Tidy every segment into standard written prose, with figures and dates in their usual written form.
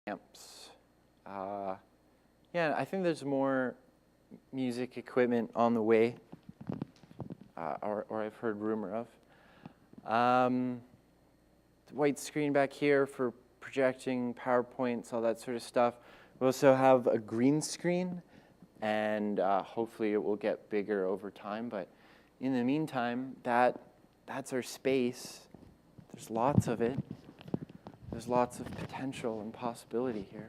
amps. Yeah, I think there's more music equipment on the way, or I've heard rumor of. The white screen back here for projecting PowerPoints, all that sort of stuff. We also have a green screen, and hopefully it will get bigger over time. But in the meantime, that's our space. There's lots of it. There's lots of potential and possibility here.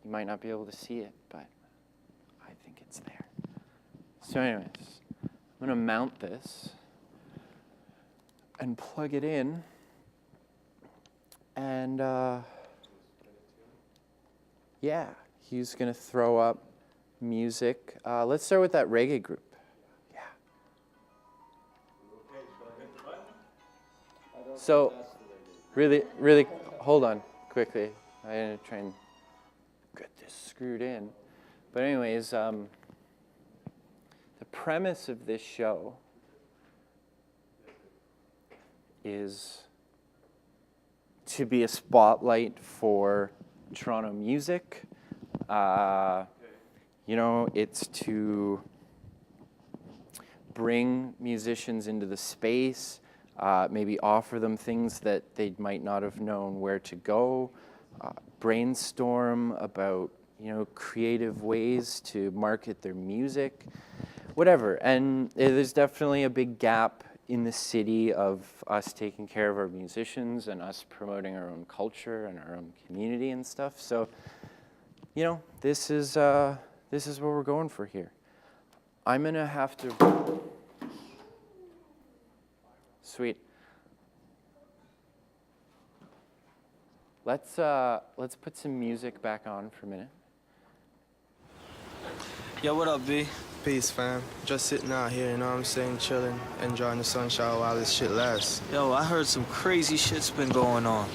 You might not be able to see it, but I think it's there. So anyways, I'm going to mount this and plug it in. And yeah, he's going to throw up music. Let's start with that reggae group. Yeah. So, really, hold on quickly. I'm going to try and get this screwed in. But anyways, the premise of this show is to be a spotlight for Toronto music. You know, it's to bring musicians into the space, maybe offer them things that they might not have known where to go, brainstorm about, you know, creative ways to market their music, whatever. And there's definitely a big gap in the city of us taking care of our musicians and us promoting our own culture and our own community and stuff. So, you know, this is what we're going for here. I'm gonna have to. Sweet. Let's put some music back on for a minute. Yo, what up, B? Peace, fam. Just sitting out here, you know what I'm saying, chilling, enjoying the sunshine while this shit lasts. Yo, I heard some crazy shit's been going on.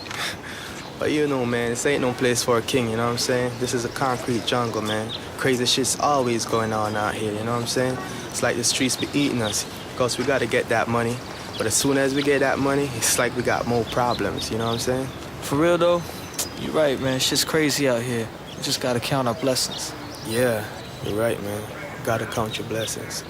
But you know, man, this ain't no place for a king, you know what I'm saying? This is a concrete jungle, man. Crazy shit's always going on out here, you know what I'm saying? It's like the streets be eating us, because we gotta get that money. But as soon as we get that money, it's like we got more problems, you know what I'm saying? For real, though, you're right, man. Shit's crazy out here. We just gotta count our blessings. Yeah, you're right, man. Gotta count your blessings.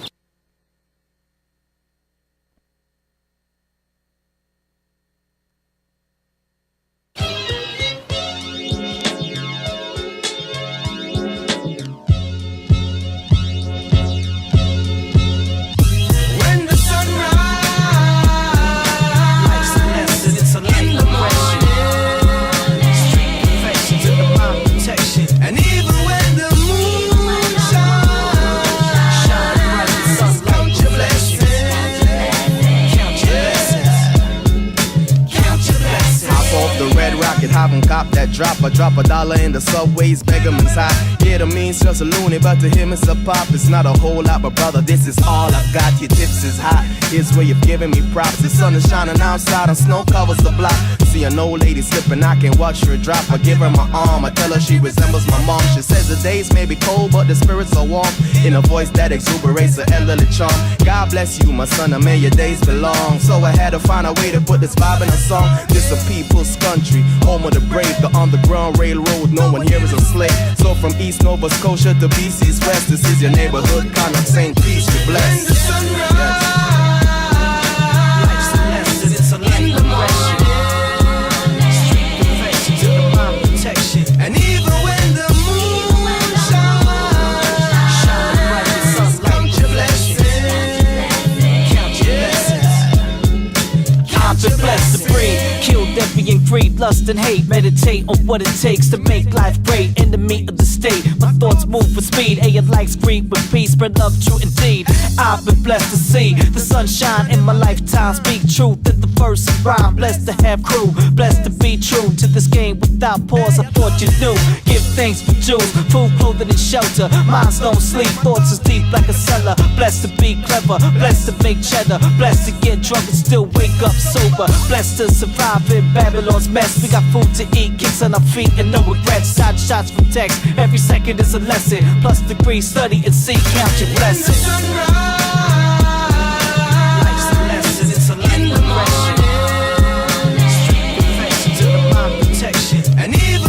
Haven't copped that drop a dollar in the subways, Beggarman's high. Yeah, the mean's just a loony, but to him it's a pop. It's not a whole lot, but brother, this is all I've got. Your tips is hot, here's where you're giving me props. The sun is shining outside and snow covers the block. See an old lady slipping, I can watch her drop. I give her my arm, I tell her she resembles my mom. She says the days may be cold, but the spirits are warm. In a voice that exuberates her elderly charm. God bless you, my son, and may your days belong. So I had to find a way to put this vibe in a song. This a people's country, home of the brave, the Underground Railroad, no one here is a slave. So from East Nova Scotia to BC's West, this is your neighborhood, kind of St. Peace, be blessed. The sunrise, life's a lesson, it's a life progression. Street perfection to the mind protection. And even when the moon shines, Shine bright as sunlight, count your blessings. count your blessings. Count your blessings. Breathe, kill envy and greed, lust and hate. Meditate on what it takes to make life great. Enemy of the state, my thoughts move with speed. A likes greed with peace, spread love true indeed. I've been blessed to see the sunshine in my lifetime. Speak truth in the verse and rhyme. Blessed to have crew, blessed to be true to this game without pause. I thought you knew. Give thanks for jewels, food, clothing, and shelter. Minds don't sleep, thoughts is deep like a cellar. Blessed to be clever, blessed to make cheddar, blessed to get drunk and still wake up sober. Blessed to survive in Babylon's mess. We got food to eat, kicks on our feet, and no regrets. Side shots from text, every second is a lesson. Plus degree, study and see, count your blessings. Life's a lesson, it's a life progression. Street perfection to the mind protection. And even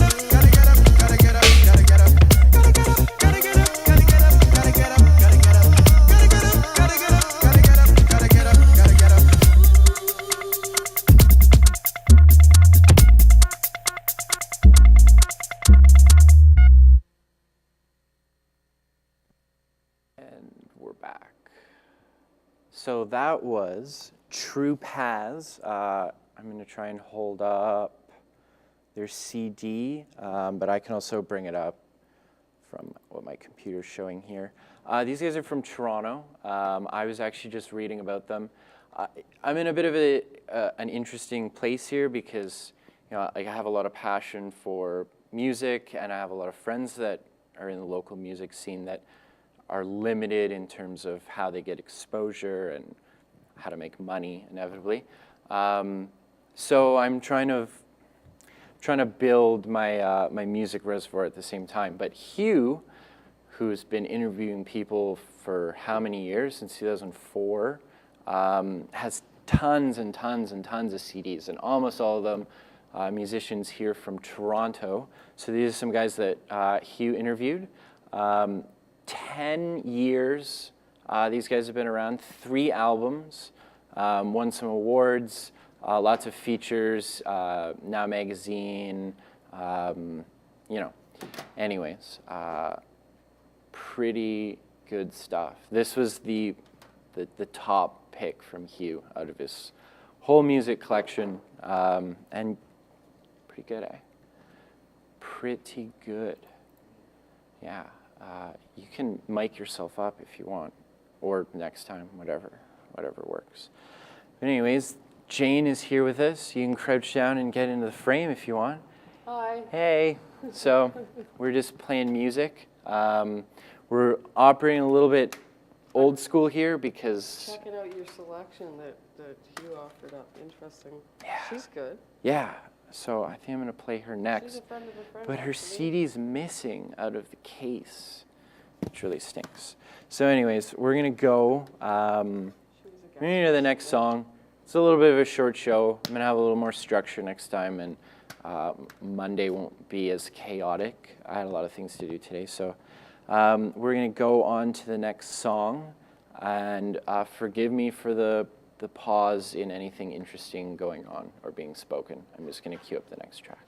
And we're back. So that was True Paths. I'm going to try and hold up their CD, but I can also bring it up from what my computer's showing here. These guys are from Toronto. I was actually just reading about them. I'm in a bit of an interesting place here because I have a lot of passion for music, and I have a lot of friends that are in the local music scene that are limited in terms of how they get exposure and how to make money, inevitably. So I'm trying to build my my music reservoir at the same time. But Hugh, who's been interviewing people for how many years, since 2004, has tons and tons and tons of CDs, and almost all of them musicians here from Toronto. So these are some guys that Hugh interviewed. 10 years these guys have been around, 3 albums, won some awards, lots of features, Now Magazine, anyways, pretty good stuff. This was the top pick from Hugh out of his whole music collection, and pretty good, eh? Pretty good. Yeah. You can mic yourself up if you want, or next time, whatever works. But anyways, Jane is here with us. You can crouch down and get into the frame if you want. Hi. Hey. So we're just playing music. We're operating a little bit old school here because... Checking out your selection that Hugh offered up. Interesting. Yeah. She's good. Yeah. So I think I'm going to play her next. She's a friend of a friend. But her actually. CD's missing out of the case, which really stinks. So anyways, we're going to go to the next song. It's a little bit of a short show. I'm going to have a little more structure next time, and Monday won't be as chaotic. I had a lot of things to do today. So we're going to go on to the next song. And forgive me for the pause in anything interesting going on or being spoken. I'm just going to cue up the next track.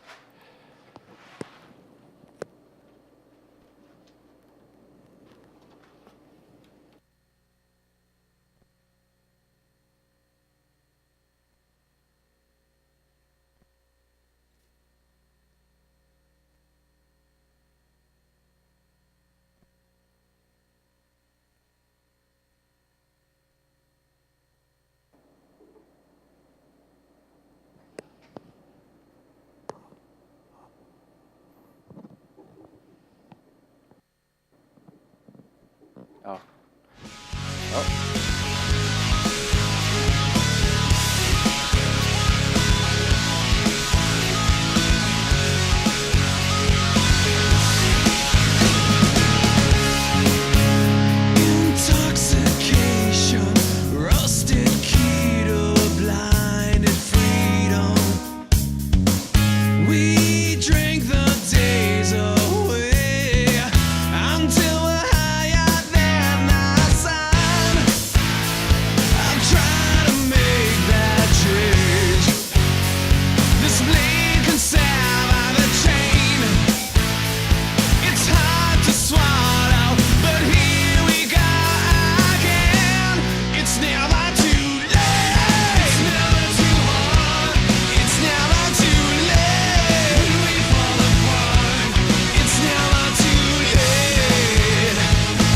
Oh. Oh. Intoxication, rusted keto, blinded freedom. We drank the days away until we're higher than the sun. I'm trying to make that change. This blade can sever the chain. It's hard to swallow, but here we go again. It's never too late. It's never too hard. It's never too late. When we fall apart, it's never too late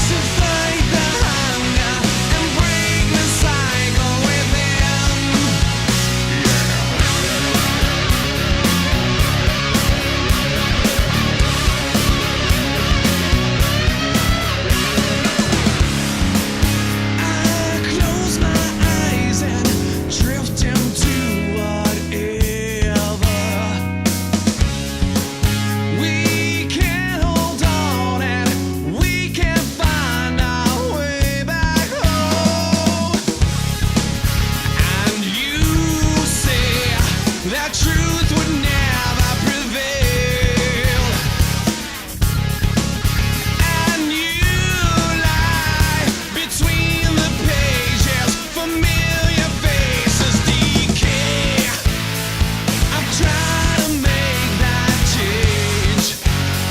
to fight the hunger and break the cycle within. I close my eyes and drift into whatever. We can't hold on and we can't find our way back home. And you say that truth would never prevail. And you lie between the pages, familiar faces decay. I'm trying to make that change,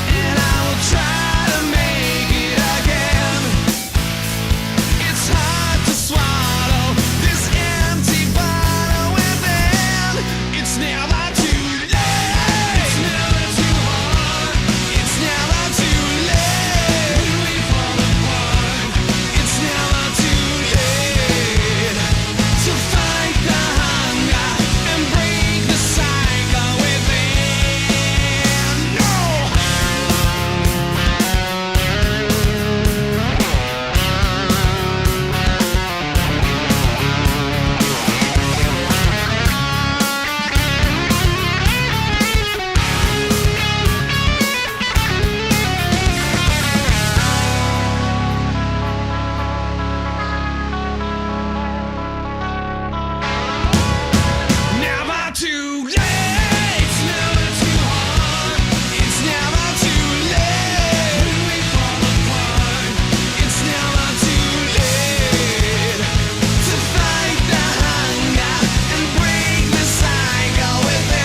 and I will try to make it again. It's hard to swallow this empty bottle within. It's never too late. It's never too hard. It's never too late. When we fall apart, it's never too late to fight the hunger and break the cycle within. No. Never too late. It's never too hard. It's never too late. When we fall apart, it's never too late to fight the hunger and break the cycle within.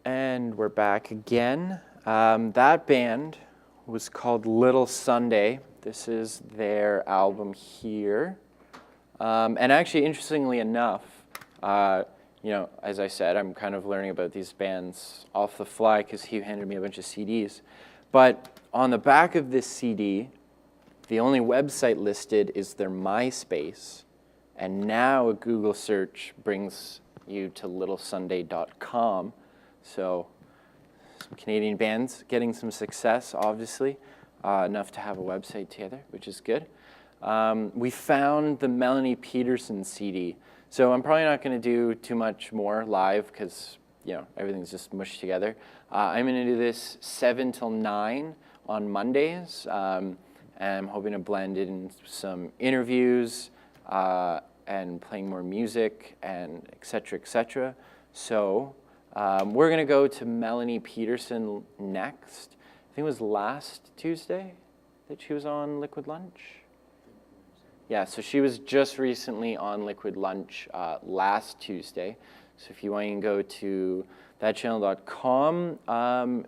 And we're back again. That band was called Little Sunday. This is their album here. And actually, interestingly enough, as I said, I'm kind of learning about these bands off the fly because he handed me a bunch of CDs. But on the back of this CD, the only website listed is their MySpace. And now a Google search brings you to littlesunday.com. So some Canadian bands getting some success, obviously, enough to have a website together, which is good. We found the Melanie Peterson CD. So I'm probably not going to do too much more live because, everything's just mushed together. I'm going to do this 7 till 9 on Mondays. And I'm hoping to blend in some interviews and playing more music and et cetera, et cetera. So we're going to go to Melanie Peterson next. I think it was last Tuesday that she was on Liquid Lunch. Yeah, so she was just recently on Liquid Lunch last Tuesday. So if you want, you can go to thatchannel.com.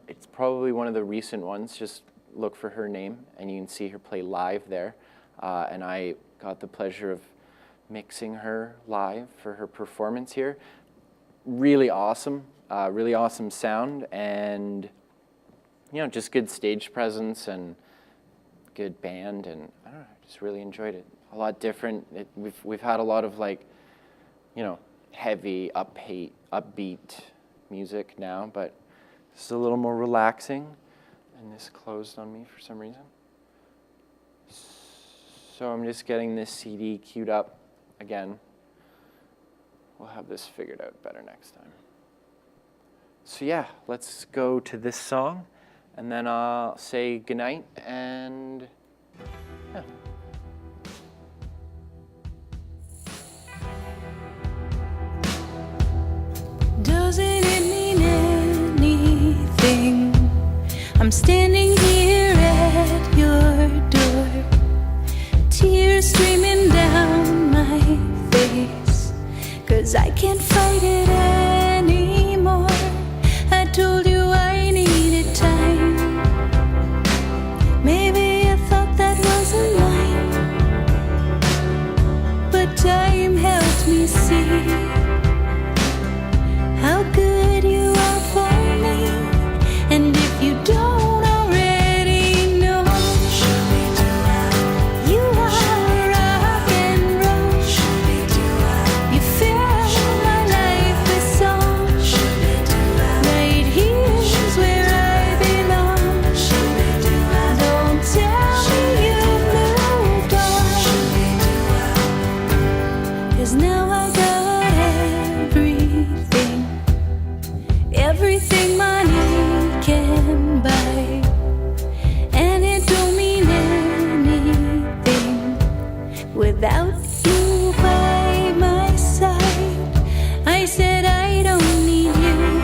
It's probably one of the recent ones. Just look for her name, and you can see her play live there. And I got the pleasure of mixing her live for her performance here. Really awesome sound, and just good stage presence and good band, and I don't know, I just really enjoyed it. A lot different. We've had a lot of heavy, upbeat music now, but it's a little more relaxing. And this closed on me for some reason. So I'm just getting this CD queued up again. We'll have this figured out better next time. So yeah, let's go to this song, and then I'll say goodnight, and yeah. Doesn't it mean anything? I'm standing here at your door, tears streaming down my face, 'cause I can't fight it anymore. I told you I needed time. Maybe I thought that was a lie, but time helped me see how good you are for me. And if you don't already know, you are rock and roll. You fill my life with song. Right here's where I belong. Don't tell me you've moved on, 'cause now I got everything money can buy, and it don't mean anything without you by my side. I said I don't need you,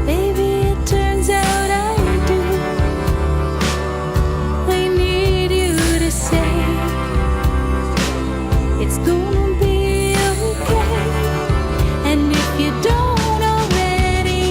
baby, it turns out I do. I need you to say it's gonna be okay. And if you don't already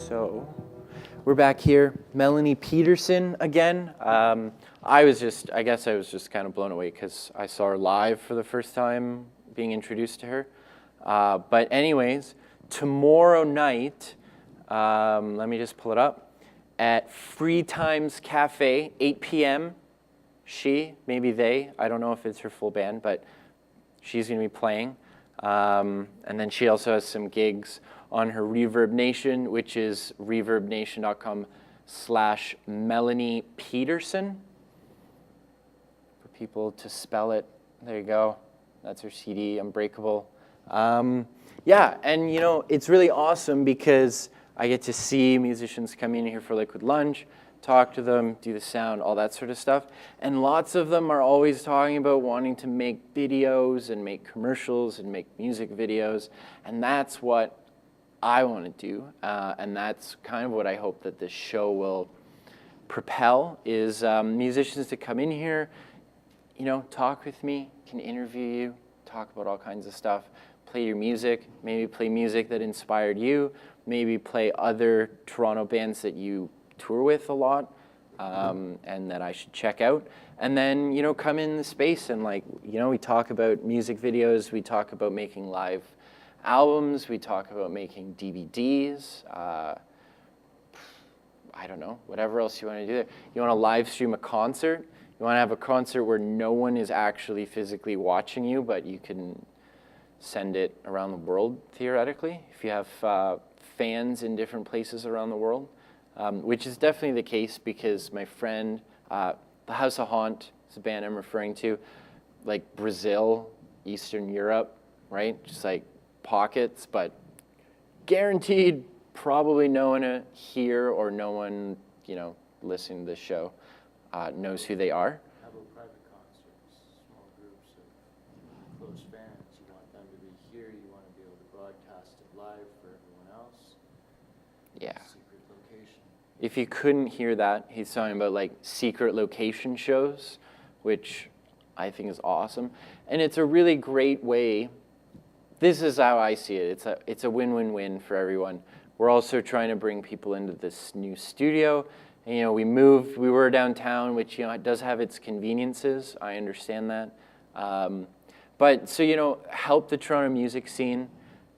So, we're back here. Melanie Peterson again. I guess I was just kind of blown away because I saw her live for the first time being introduced to her. But anyways, tomorrow night, let me just pull it up, at Free Times Cafe, 8 p.m., maybe they, I don't know if it's her full band, but she's going to be playing. And then she also has some gigs on her Reverb Nation, which is reverbnation.com/Melanie Peterson. For people to spell it, there you go. That's her CD, Unbreakable. Yeah, and you know, it's really awesome because I get to see musicians come in here for Liquid Lunch, talk to them, do the sound, all that sort of stuff. And lots of them are always talking about wanting to make videos and make commercials and make music videos. And that's what I want to do. And that's kind of what I hope that this show will propel, is musicians to come in here, you know, talk with me, can interview you, talk about all kinds of stuff, play your music, maybe play music that inspired you, maybe play other Toronto bands that you tour with a lot, and that I should check out. And then, you know, come in the space and, like, you know, we talk about music videos, we talk about making live albums, we talk about making DVDs, I don't know, whatever else you want to do there. You want to live stream a concert, you want to have a concert where no one is actually physically watching you, but you can send it around the world, theoretically, if you have fans in different places around the world. Which is definitely the case because my friend, the House of Haunt is a band I'm referring to, like Brazil, Eastern Europe, right? Just like pockets, but guaranteed probably no one here or no one, you know, listening to this show knows who they are. How about private concerts, small groups of close fans? You want them to be here, you want to be able to broadcast it live for everyone else. Yeah. Secret location. If you couldn't hear that, he's talking about like secret location shows, which I think is awesome. And it's a really great way. This is how I see it. It's a win-win-win for everyone. We're also trying to bring people into this new studio. And, you know, we were downtown, which, you know, it does have its conveniences. I understand that. But so, you know, help the Toronto music scene,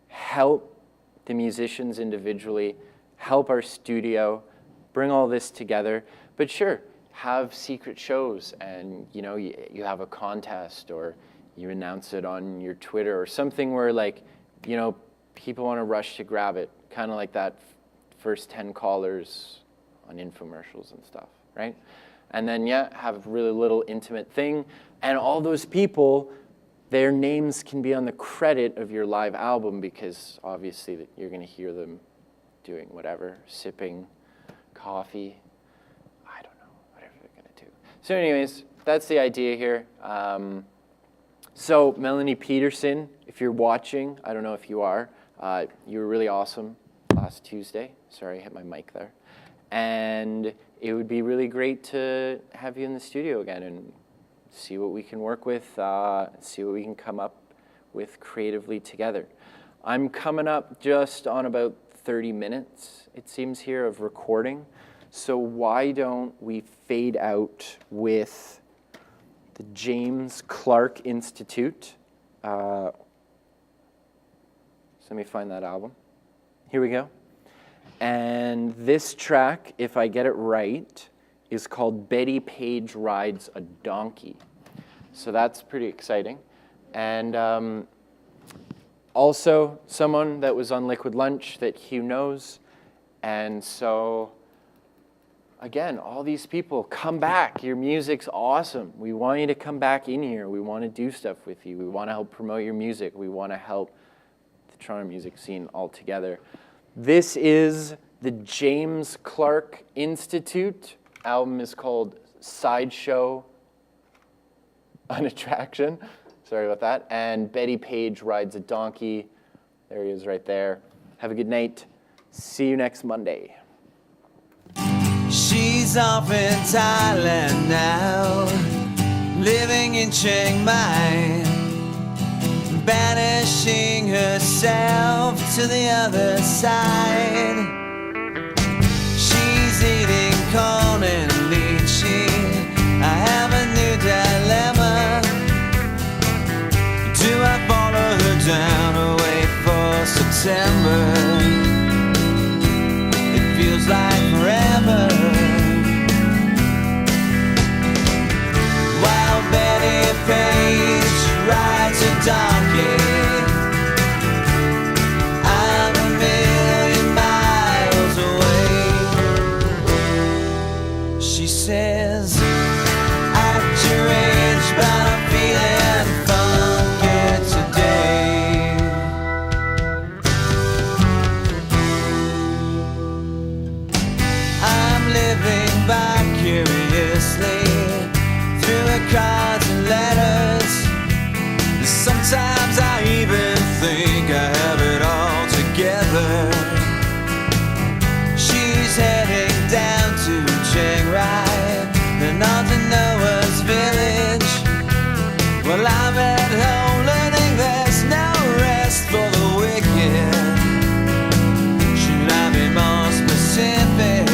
help the musicians individually, help our studio, bring all this together. But sure, have secret shows and, you know, you have a contest or you announce it on your Twitter or something where, like, you know, people want to rush to grab it, kind of like that first 10 callers on infomercials and stuff, right? And then, yeah, have a really little intimate thing. And all those people, their names can be on the credit of your live album because obviously you're going to hear them doing whatever, sipping coffee, I don't know, whatever they're going to do. So anyways, that's the idea here. So Melanie Peterson, if you're watching, I don't know if you are, you were really awesome last Tuesday. Sorry, I hit my mic there. And it would be really great to have you in the studio again and see what we can work with, see what we can come up with creatively together. I'm coming up just on about 30 minutes, it seems here, of recording. So why don't we fade out with the James Clark Institute. So let me find that album. Here we go. And this track, if I get it right, is called Betty Page Rides a Donkey. So that's pretty exciting. And also someone that was on Liquid Lunch that Hugh knows. And so, again, all these people, come back. Your music's awesome. We want you to come back in here. We want to do stuff with you. We want to help promote your music. We want to help the Toronto music scene altogether. This is the James Clark Institute. Album is called Sideshow Unattraction. Sorry about that. And Betty Page Rides a Donkey. There he is right there. Have a good night. See you next Monday. She's off in Thailand now, living in Chiang Mai, banishing herself to the other side. September. It feels like forever. While Betty Page rides a donkey, I'm a million miles away. She says, at your age, but I'm feeling funky today. I'm living vicariously through her cards and letters. Sometimes I even think I have it all together. She's heading down to Chiang Rai and on to Noah's village. Well, I'm at home learning there's no rest for the wicked. Should I be more specific?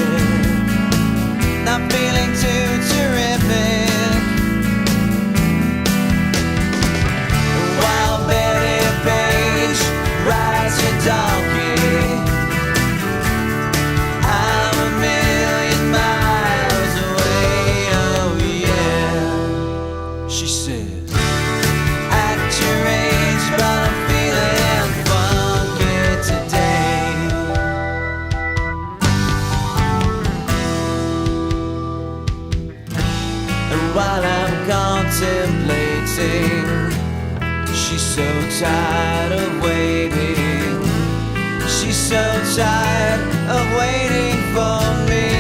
Not feeling too terrific. While Betty Page rides her donkey, I'm a million miles away. Oh yeah, she says, at your age, but I'm feeling funky today. And while I'm contemplating, she's so tired of waiting. She's so tired of waiting for me.